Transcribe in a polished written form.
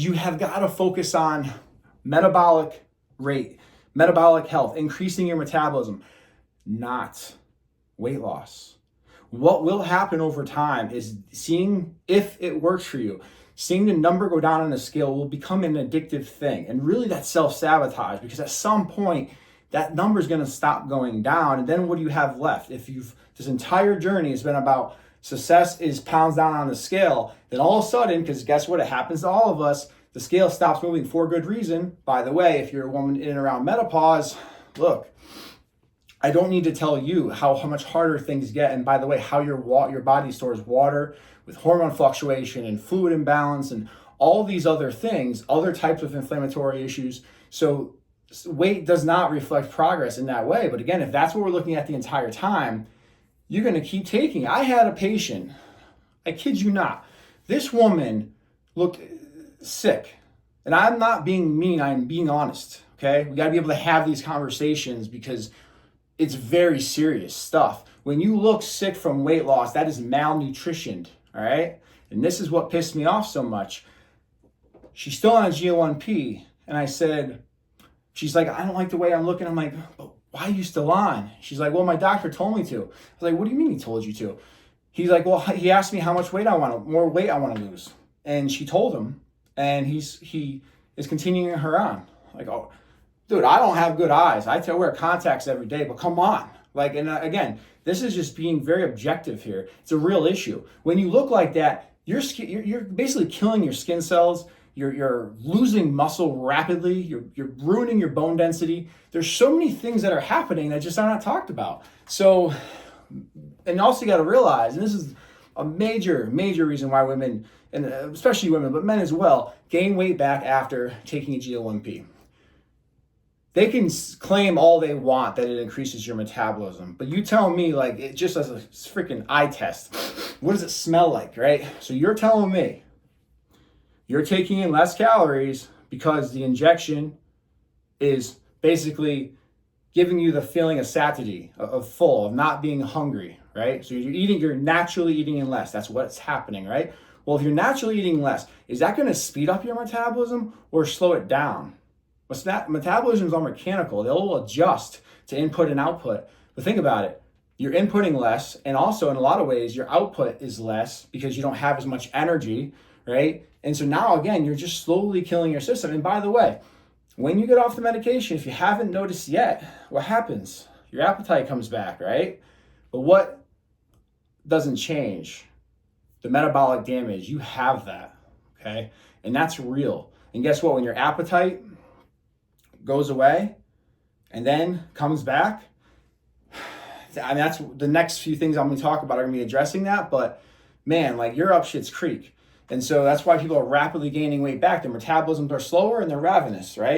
You have got to focus on metabolic rate, metabolic health, increasing your metabolism, not weight loss. What will happen over time is seeing if it works for you. Seeing the number go down on the scale will become an addictive thing. And really that's self-sabotage, because at some point that number is going to stop going down. And then what do you have left? If this entire journey has been about success is pounds down on the scale, then all of a sudden, because guess what? It happens to all of us, the scale stops moving for good reason. By the way, if you're a woman in and around menopause, look, I don't need to tell you how much harder things get. And by the way, how your body stores water with hormone fluctuation and fluid imbalance and all these other things, other types of inflammatory issues. So weight does not reflect progress in that way. But again, if that's what we're looking at the entire time, you're going to keep taking. I had a patient, I kid you not, this woman looked sick. And I'm not being mean, I'm being honest, okay? We got to be able to have these conversations because it's very serious stuff. When you look sick from weight loss, that is malnutrition, all right? And this is what pissed me off so much. She's still on a GLP, and I said, she's like, I don't like the way I'm looking. I'm like, but why are you still on? She's like, well, my doctor told me to. I was like, what do you mean he told you to? He's like, well, he asked me how much weight more weight I want to lose. And she told him, and he is continuing her on. Like, oh, dude, I don't have good eyes. I wear contacts every day, but come on. Like, and again, this is just being very objective here. It's a real issue. When you look like that, you're basically killing your skin cells. You're losing muscle rapidly. You're ruining your bone density. There's so many things that are happening that just are not talked about. So, and also you got to realize, and this is a major reason why women, and especially women, but men as well, gain weight back after taking a GLP. They can claim all they want that it increases your metabolism, but you tell me, like, it just as a freaking eye test, what does it smell like, right? So you're telling me you're taking in less calories because the injection is basically giving you the feeling of satiety, of full, of not being hungry, right? So you're naturally eating in less. That's what's happening, right? Well, if you're naturally eating less, is that going to speed up your metabolism or slow it down? Metabolisms are mechanical. They'll adjust to input and output. But think about it. You're inputting less, and also in a lot of ways, your output is less because you don't have as much energy, right? And so now, again, you're just slowly killing your system. And by the way, when you get off the medication, if you haven't noticed yet, what happens? Your appetite comes back, right? But what doesn't change? The metabolic damage. You have that, okay? And that's real. And guess what? When your appetite goes away and then comes back, I mean, that's the next few things I'm going to talk about are going to be addressing that. But man, like, you're up shit's creek. And so that's why people are rapidly gaining weight back. Their metabolisms are slower and they're ravenous, right?